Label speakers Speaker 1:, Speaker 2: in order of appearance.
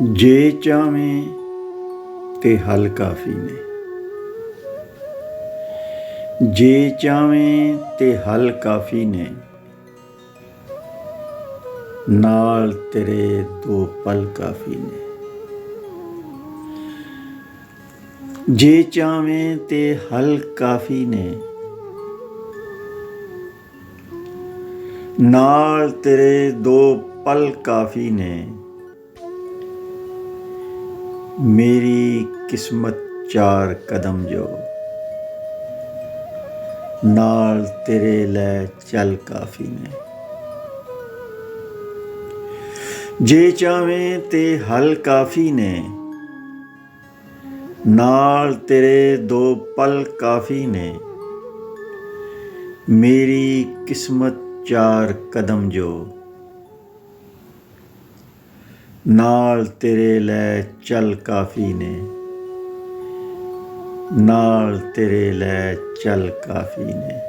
Speaker 1: ਜੇ ਚਾਵੇਂ ਤੇ ਹਲ ਕਾਫੀ ਨੇ। ਜੇ ਚਾਵੇਂ ਤੇ ਹਲ ਕਾਫੀ ਨੇ, ਨਾਲ ਤੇਰੇ ਦੋ ਪਲ ਕਾਫੀ ਨੇ। ਜੇ ਚਾਵੇਂ ਤੇ ਹਲ ਕਾਫੀ ਨੇ, ਨਾਲ ਤੇਰੇ ਦੋ ਪਲ ਕਾਫੀ ਨੇ। ਮੇਰੀ ਕਿਸਮਤ ਚਾਰ ਕਦਮ ਜੋ, ਨਾਲ ਤੇਰੇ ਲੈ ਚੱਲ ਕਾਫੀ ਨੇ। ਜੇ ਚਾਵੇਂ ਤੇ ਹਲ ਕਾਫੀ ਨੇ, ਨਾਲ ਤੇਰੇ ਦੋ ਪਲ ਕਾਫੀ ਨੇ। ਮੇਰੀ ਕਿਸਮਤ ਚਾਰ ਕਦਮ ਜੋ, ਨਾਲ ਤੇਰੇ ਲੈ ਚੱਲ ਕਾਫੀ ਨੇ। ਨਾਲ ਤੇਰੇ ਲੈ ਚੱਲ ਕਾਫੀ ਨੇ।